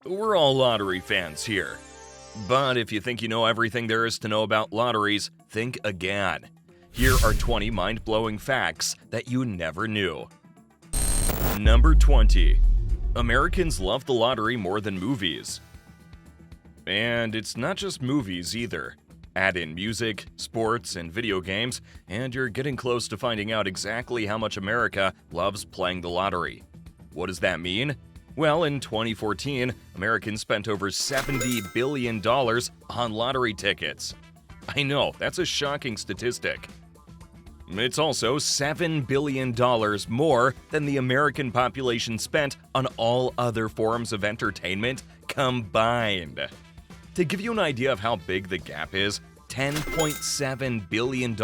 We're all lottery fans here. But if you think you know everything there is to know about lotteries, think again. Here are 20 mind-blowing facts that you never knew. Number 20. Americans love the lottery more than movies. And it's not just movies either. Add in music, sports, and video games, and you're getting close to finding out exactly how much America loves playing the lottery. What does that mean? Well, in 2014, Americans spent over $70 billion on lottery tickets. I know, that's a shocking statistic. It's also $7 billion more than the American population spent on all other forms of entertainment combined. To give you an idea of how big the gap is, $10.7 billion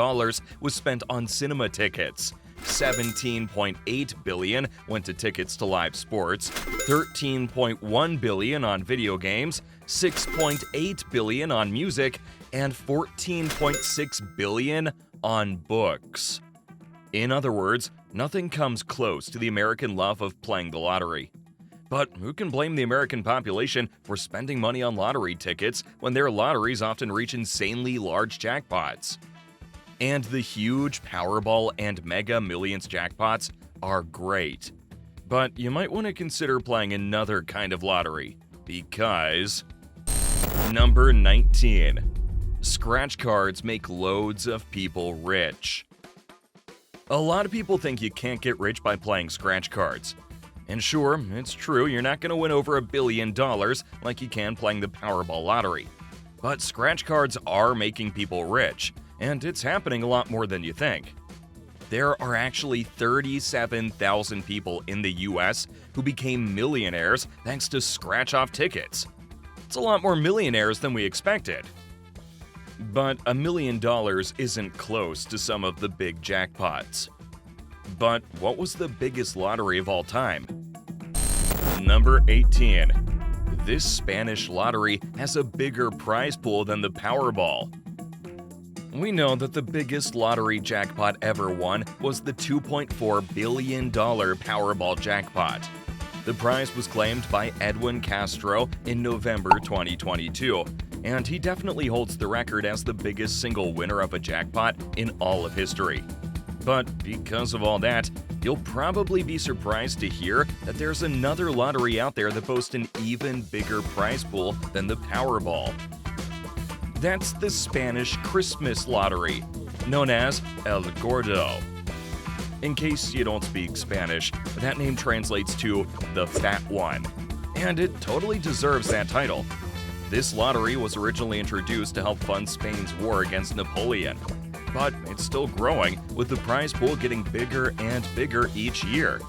was spent on cinema tickets. $17.8 billion went to tickets to live sports, $13.1 billion on video games, $6.8 billion on music, and $14.6 billion on books. In other words, nothing comes close to the American love of playing the lottery. But who can blame the American population for spending money on lottery tickets when their lotteries often reach insanely large jackpots? And the huge Powerball and Mega Millions jackpots are great. But you might want to consider playing another kind of lottery, because… Number 19. Scratch cards make loads of people rich. A lot of people think you can't get rich by playing scratch cards. And sure, it's true, you're not going to win over $1 billion like you can playing the Powerball lottery. But scratch cards are making people rich, and it's happening a lot more than you think. There are actually 37,000 people in the US who became millionaires thanks to scratch-off tickets. It's a lot more millionaires than we expected. But $1 million isn't close to some of the big jackpots. But what was the biggest lottery of all time? Number 18. This Spanish lottery has a bigger prize pool than the Powerball. We know that the biggest lottery jackpot ever won was the $2.4 billion Powerball jackpot. The prize was claimed by Edwin Castro in November 2022, and he definitely holds the record as the biggest single winner of a jackpot in all of history. But because of all that, you'll probably be surprised to hear that there's another lottery out there that boasts an even bigger prize pool than the Powerball. That's the Spanish Christmas lottery, known as El Gordo. In case you don't speak Spanish, that name translates to the Fat One, and it totally deserves that title. This lottery was originally introduced to help fund Spain's war against Napoleon. But it's still growing, with the prize pool getting bigger and bigger each year.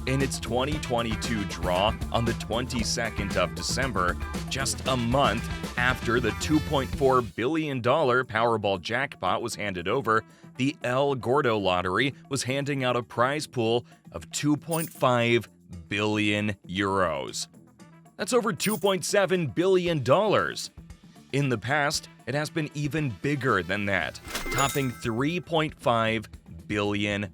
In its 2022 draw on the 22nd of December, just a month after the $2.4 billion Powerball jackpot was handed over, the El Gordo lottery was handing out a prize pool of 2.5 billion euros. That's over $2.7 billion. In the past, it has been even bigger than that, topping $3.5 billion.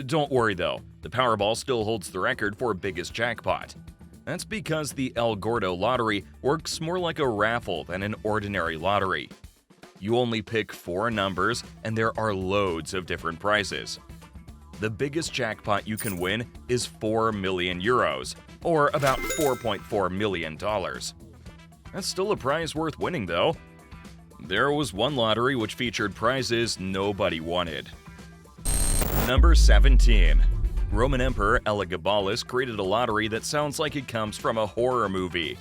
Don't worry though, the Powerball still holds the record for biggest jackpot. That's because the El Gordo lottery works more like a raffle than an ordinary lottery. You only pick 4 numbers, and there are loads of different prizes. The biggest jackpot you can win is 4 million euros, or about $4.4 million. That's still a prize worth winning, though. There was one lottery which featured prizes nobody wanted. Number 17. Roman Emperor Elagabalus created a lottery that sounds like it comes from a horror movie.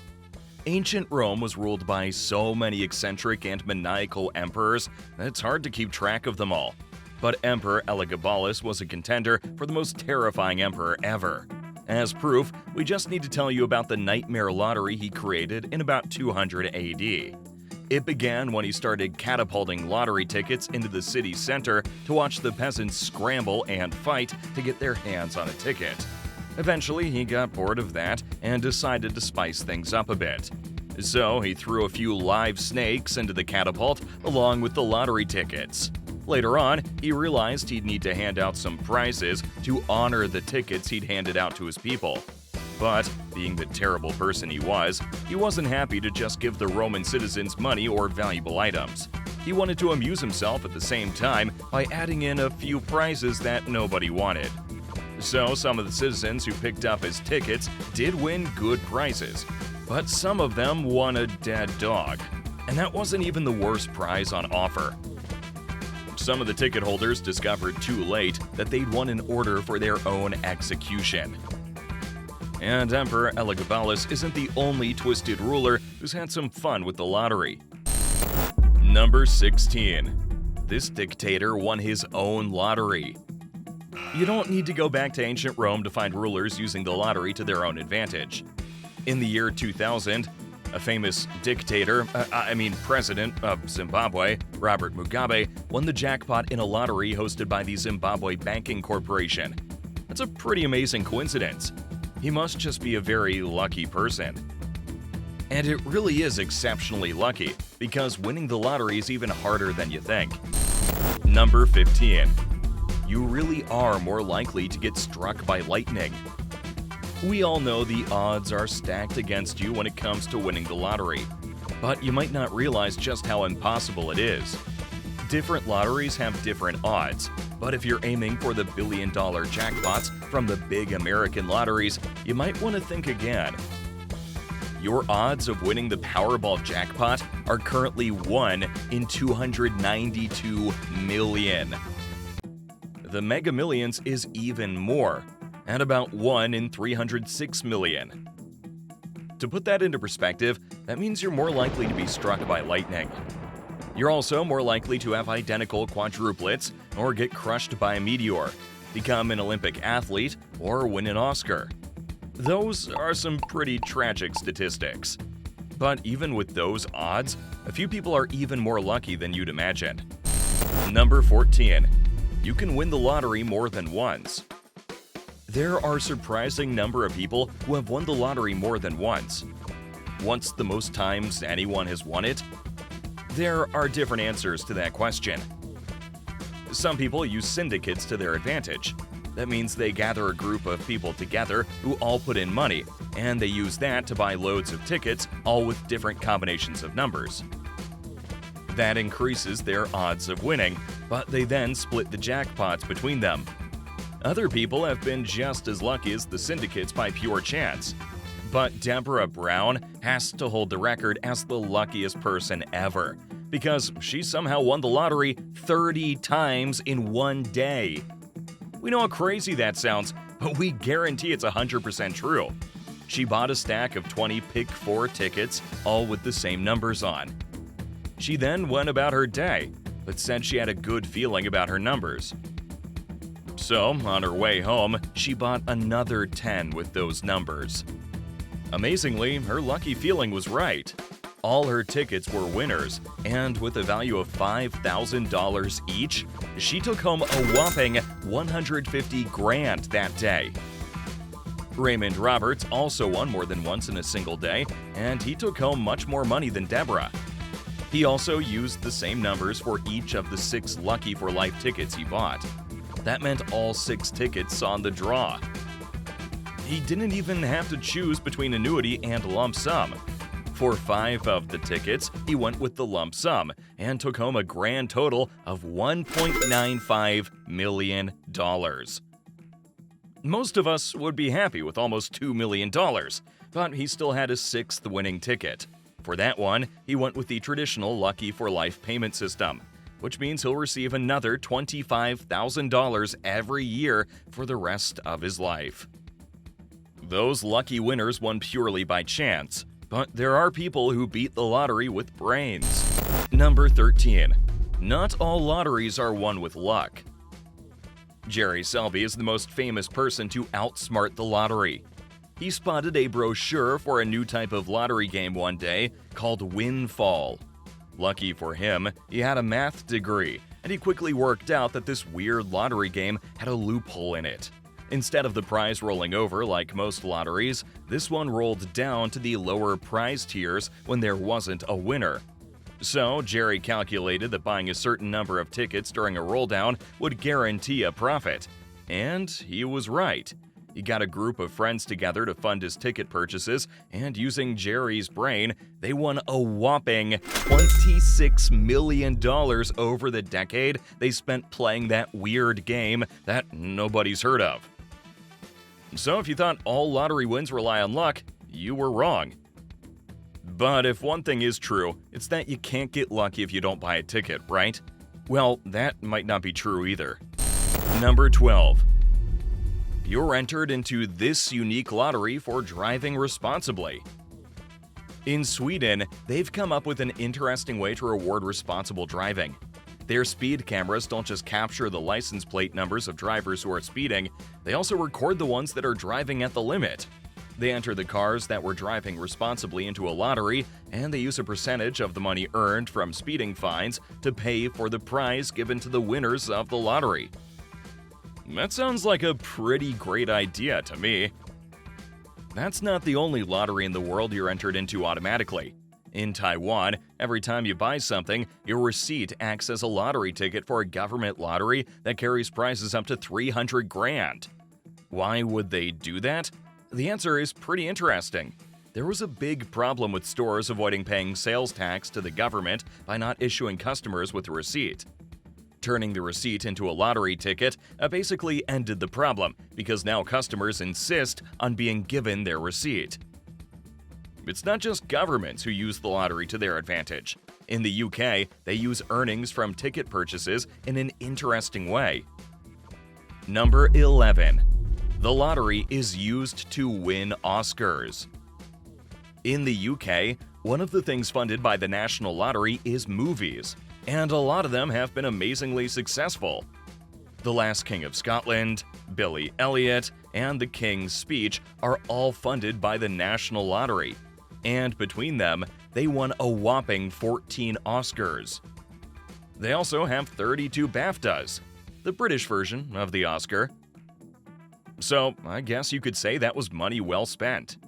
Ancient Rome was ruled by so many eccentric and maniacal emperors that it's hard to keep track of them all. But Emperor Elagabalus was a contender for the most terrifying emperor ever. As proof, we just need to tell you about the nightmare lottery he created in about 200 AD. It began when he started catapulting lottery tickets into the city center to watch the peasants scramble and fight to get their hands on a ticket. Eventually, he got bored of that and decided to spice things up a bit. So he threw a few live snakes into the catapult along with the lottery tickets. Later on, he realized he'd need to hand out some prizes to honor the tickets he'd handed out to his people. But, being the terrible person he wasn't happy to just give the Roman citizens money or valuable items. He wanted to amuse himself at the same time by adding in a few prizes that nobody wanted. So, some of the citizens who picked up his tickets did win good prizes, but some of them won a dead dog. And that wasn't even the worst prize on offer. Some of the ticket holders discovered too late that they'd won an order for their own execution. And Emperor Elagabalus isn't the only twisted ruler who's had some fun with the lottery. Number 16. This dictator won his own lottery. You don't need to go back to ancient Rome to find rulers using the lottery to their own advantage. In the year 2000, a famous president of Zimbabwe, Robert Mugabe, won the jackpot in a lottery hosted by the Zimbabwe Banking Corporation. That's a pretty amazing coincidence. He must just be a very lucky person. And it really is exceptionally lucky, because winning the lottery is even harder than you think. Number 15. You really are more likely to get struck by lightning. We all know the odds are stacked against you when it comes to winning the lottery, but you might not realize just how impossible it is. Different lotteries have different odds, but if you're aiming for the billion-dollar jackpots from the big American lotteries, you might want to think again. Your odds of winning the Powerball jackpot are currently 1 in 292 million. The Mega Millions is even more, at about 1 in 306 million. To put that into perspective, that means you're more likely to be struck by lightning. You're also more likely to have identical quadruplets or get crushed by a meteor, become an Olympic athlete, or win an Oscar. Those are some pretty tragic statistics. But even with those odds, a few people are even more lucky than you'd imagine. Number 14. You can win the lottery more than once. There are a surprising number of people who have won the lottery more than once. What's the most times anyone has won it? There are different answers to that question. Some people use syndicates to their advantage. That means they gather a group of people together who all put in money, and they use that to buy loads of tickets, all with different combinations of numbers. That increases their odds of winning, but they then split the jackpots between them. Other people have been just as lucky as the syndicates by pure chance. But Deborah Brown has to hold the record as the luckiest person ever, because she somehow won the lottery 30 times in one day. We know how crazy that sounds, but we guarantee it's 100% true. She bought a stack of 20 Pick 4 tickets, all with the same numbers on. She then went about her day, but said she had a good feeling about her numbers. So, on her way home, she bought another 10 with those numbers. Amazingly, her lucky feeling was right. All her tickets were winners, and with a value of $5,000 each, she took home a whopping $150,000 that day. Raymond Roberts also won more than once in a single day, and he took home much more money than Deborah. He also used the same numbers for each of the 6 Lucky for Life tickets he bought. That meant all 6 tickets saw the draw. He didn't even have to choose between annuity and lump sum. For 5 of the tickets, he went with the lump sum and took home a grand total of $1.95 million. Most of us would be happy with almost $2 million, but he still had a 6th winning ticket. For that one, he went with the traditional Lucky for Life payment system, which means he'll receive another $25,000 every year for the rest of his life. Those lucky winners won purely by chance, but there are people who beat the lottery with brains. Number 13. Not all lotteries are won with luck. Jerry Selby is the most famous person to outsmart the lottery. He spotted a brochure for a new type of lottery game one day called Windfall. Lucky for him, he had a math degree, and he quickly worked out that this weird lottery game had a loophole in it. Instead of the prize rolling over like most lotteries, this one rolled down to the lower prize tiers when there wasn't a winner. So, Jerry calculated that buying a certain number of tickets during a rolldown would guarantee a profit. And he was right. He got a group of friends together to fund his ticket purchases, and using Jerry's brain, they won a whopping $26 million over the decade they spent playing that weird game that nobody's heard of. So if you thought all lottery wins rely on luck, you were wrong. But if one thing is true, it's that you can't get lucky if you don't buy a ticket, right? Well, that might not be true either. Number 12. You're entered into this unique lottery for driving responsibly. In Sweden, they've come up with an interesting way to reward responsible driving. Their speed cameras don't just capture the license plate numbers of drivers who are speeding, they also record the ones that are driving at the limit. They enter the cars that were driving responsibly into a lottery, and they use a percentage of the money earned from speeding fines to pay for the prize given to the winners of the lottery. That sounds like a pretty great idea to me. That's not the only lottery in the world you're entered into automatically. In Taiwan, every time you buy something, your receipt acts as a lottery ticket for a government lottery that carries prizes up to 300 grand. Why would they do that? The answer is pretty interesting. There was a big problem with stores avoiding paying sales tax to the government by not issuing customers with a receipt. Turning the receipt into a lottery ticket basically ended the problem because now customers insist on being given their receipt. It's not just governments who use the lottery to their advantage. In the UK, they use earnings from ticket purchases in an interesting way. Number 11. The lottery is used to win Oscars. In the UK, one of the things funded by the National Lottery is movies, and a lot of them have been amazingly successful. The Last King of Scotland, Billy Elliot, and The King's Speech are all funded by the National Lottery, and between them, they won a whopping 14 Oscars. They also have 32 BAFTAs, the British version of the Oscar. So, I guess you could say that was money well spent.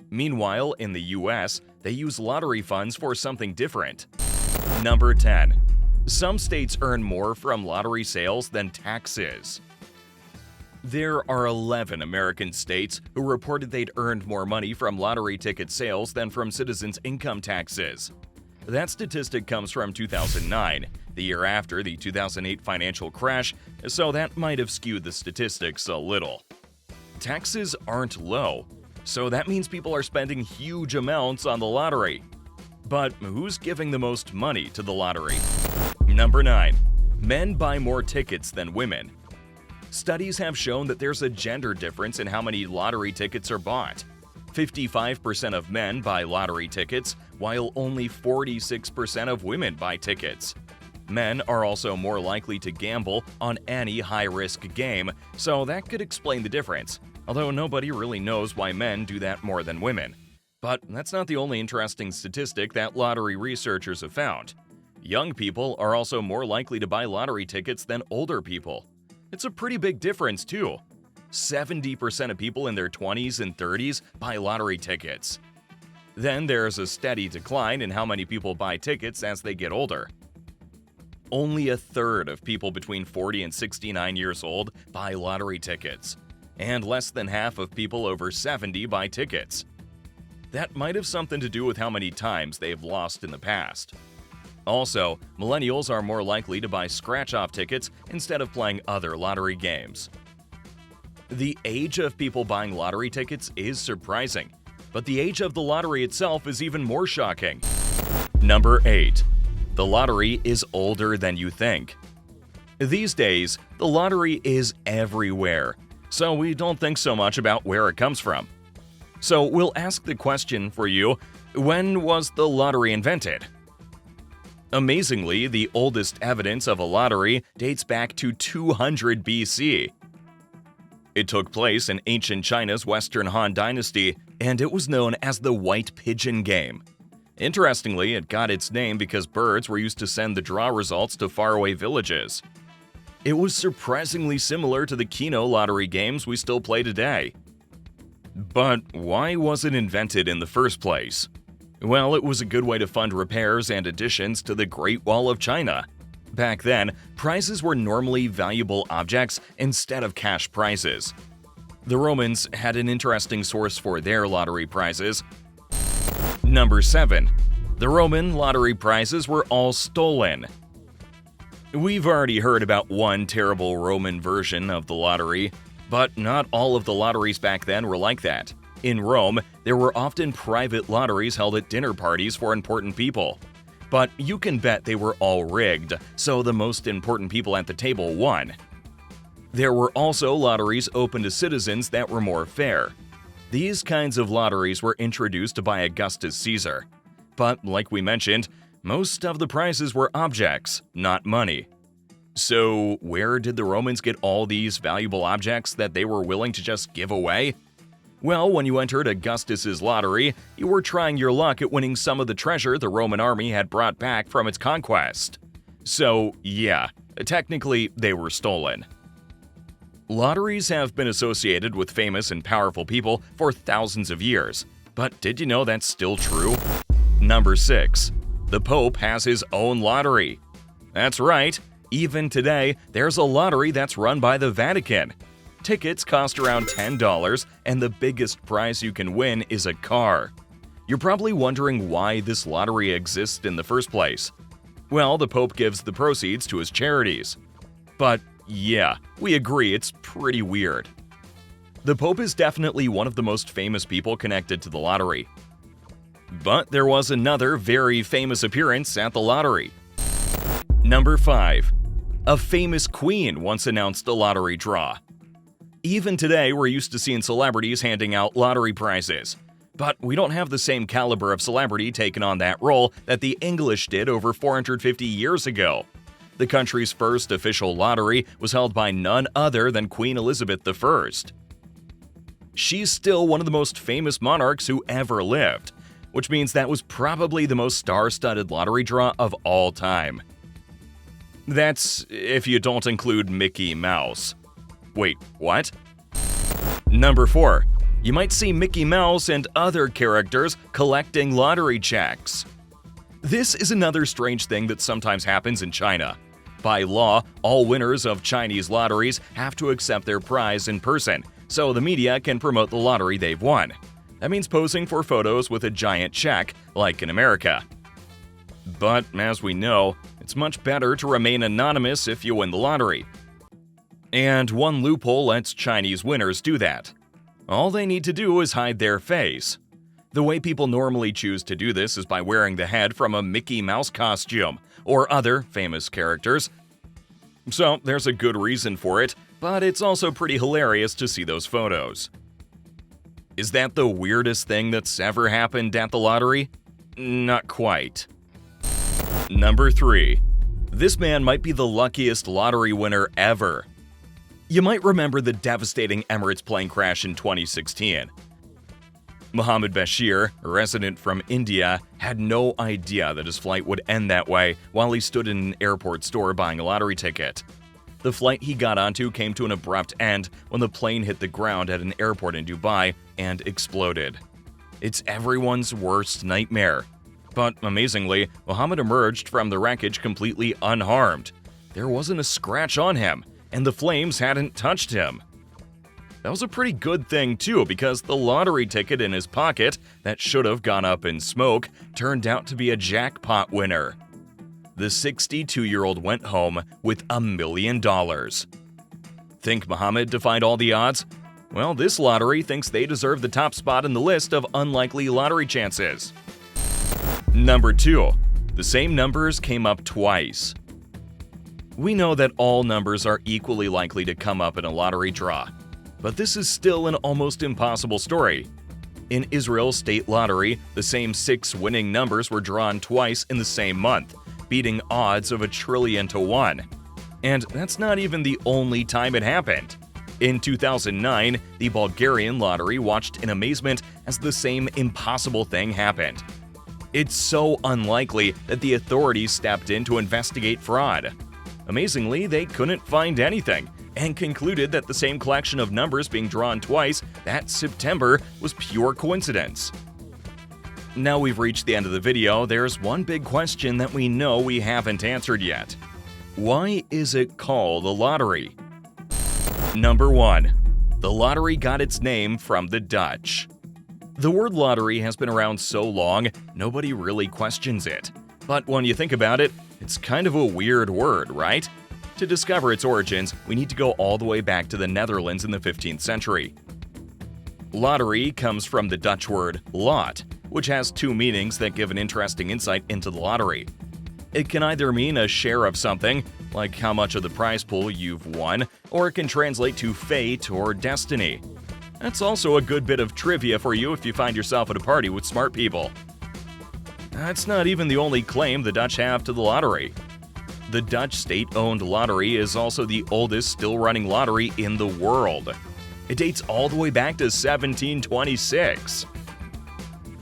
Meanwhile, in the US, they use lottery funds for something different. Number 10. Some states earn more from lottery sales than taxes. There are 11 American states who reported they'd earned more money from lottery ticket sales than from citizens' income taxes. That statistic comes from 2009, the year after the 2008 financial crash, so that might have skewed the statistics a little. Taxes aren't low, so that means people are spending huge amounts on the lottery. But who's giving the most money to the lottery? Number 9. Men buy more tickets than women. Studies have shown that there's a gender difference in how many lottery tickets are bought. 55% of men buy lottery tickets, while only 46% of women buy tickets. Men are also more likely to gamble on any high-risk game, so that could explain the difference, although nobody really knows why men do that more than women. But that's not the only interesting statistic that lottery researchers have found. Young people are also more likely to buy lottery tickets than older people. It's a pretty big difference, too. 70% of people in their 20s and 30s buy lottery tickets. Then there's a steady decline in how many people buy tickets as they get older. Only a third of people between 40 and 69 years old buy lottery tickets, and less than half of people over 70 buy tickets. That might have something to do with how many times they've lost in the past. Also, millennials are more likely to buy scratch-off tickets instead of playing other lottery games. The age of people buying lottery tickets is surprising, but the age of the lottery itself is even more shocking. Number 8. The lottery is older than you think. These days, the lottery is everywhere, so we don't think so much about where it comes from. So we'll ask the question for you, when was the lottery invented? Amazingly, the oldest evidence of a lottery dates back to 200 BC. It took place in ancient China's Western Han Dynasty, and it was known as the White Pigeon Game. Interestingly, it got its name because birds were used to send the draw results to faraway villages. It was surprisingly similar to the Keno lottery games we still play today. But why was it invented in the first place? Well, it was a good way to fund repairs and additions to the Great Wall of China. Back then, prizes were normally valuable objects instead of cash prizes. The Romans had an interesting source for their lottery prizes. Number 7. The Roman lottery prizes were all stolen. We've already heard about one terrible Roman version of the lottery, but not all of the lotteries back then were like that. In Rome, there were often private lotteries held at dinner parties for important people. But you can bet they were all rigged, so the most important people at the table won. There were also lotteries open to citizens that were more fair. These kinds of lotteries were introduced by Augustus Caesar. But like we mentioned, most of the prizes were objects, not money. So where did the Romans get all these valuable objects that they were willing to just give away? Well, when you entered Augustus's lottery, you were trying your luck at winning some of the treasure the Roman army had brought back from its conquest. So yeah, technically they were stolen. Lotteries have been associated with famous and powerful people for thousands of years. But did you know that's still true? Number 6. The Pope has his own lottery. That's right, even today, there's a lottery that's run by the Vatican. Tickets cost around $10, and the biggest prize you can win is a car. You're probably wondering why this lottery exists in the first place. Well, the Pope gives the proceeds to his charities. But yeah, we agree it's pretty weird. The Pope is definitely one of the most famous people connected to the lottery. But there was another very famous appearance at the lottery. Number 5. A famous queen once announced a lottery draw. Even today, we're used to seeing celebrities handing out lottery prizes. But we don't have the same caliber of celebrity taking on that role that the English did over 450 years ago. The country's first official lottery was held by none other than Queen Elizabeth I. She's still one of the most famous monarchs who ever lived, which means that was probably the most star-studded lottery draw of all time. That's if you don't include Mickey Mouse. Wait, what? Number 4. You might see Mickey Mouse and other characters collecting lottery checks. This is another strange thing that sometimes happens in China. By law, all winners of Chinese lotteries have to accept their prize in person, so the media can promote the lottery they've won. That means posing for photos with a giant check, like in America. But as we know, it's much better to remain anonymous if you win the lottery. And one loophole lets Chinese winners do that. All they need to do is hide their face. The way people normally choose to do this is by wearing the head from a Mickey Mouse costume or other famous characters. So there's a good reason for it, but it's also pretty hilarious to see those photos. Is that the weirdest thing that's ever happened at the lottery? Not quite. Number 3. This man might be the luckiest lottery winner ever. You might remember the devastating Emirates plane crash in 2016. Mohammed Bashir, a resident from India, had no idea that his flight would end that way while he stood in an airport store buying a lottery ticket. The flight he got onto came to an abrupt end when the plane hit the ground at an airport in Dubai and exploded. It's everyone's worst nightmare. But amazingly, Mohammed emerged from the wreckage completely unharmed. There wasn't a scratch on him, and the flames hadn't touched him. That was a pretty good thing too, because the lottery ticket in his pocket that should have gone up in smoke turned out to be a jackpot winner. The 62-year-old went home with $1 million. Think Mohammed defied all the odds? Well, this lottery thinks they deserve the top spot in the list of unlikely lottery chances. Number 2. The same numbers came up twice. We know that all numbers are equally likely to come up in a lottery draw, but this is still an almost impossible story. In Israel's state lottery, the same 6 winning numbers were drawn twice in the same month, beating odds of 1 trillion to 1. And that's not even the only time it happened. In 2009, the Bulgarian lottery watched in amazement as the same impossible thing happened. It's so unlikely that the authorities stepped in to investigate fraud. Amazingly, they couldn't find anything, and concluded that the same collection of numbers being drawn twice that September was pure coincidence. Now we've reached the end of the video, there's one big question that we know we haven't answered yet. Why is it called a lottery? Number 1. The lottery got its name from the Dutch. The word lottery has been around so long, nobody really questions it. But when you think about it, it's kind of a weird word, right? To discover its origins, we need to go all the way back to the Netherlands in the 15th century. Lottery comes from the Dutch word lot, which has two meanings that give an interesting insight into the lottery. It can either mean a share of something, like how much of the prize pool you've won, or it can translate to fate or destiny. That's also a good bit of trivia for you if you find yourself at a party with smart people. That's not even the only claim the Dutch have to the lottery. The Dutch state-owned lottery is also the oldest still-running lottery in the world. It dates all the way back to 1726.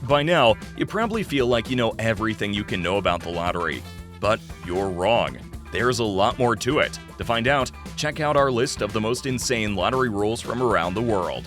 By now, you probably feel like you know everything you can know about the lottery. But you're wrong. There's a lot more to it. To find out, check out our list of the most insane lottery rules from around the world.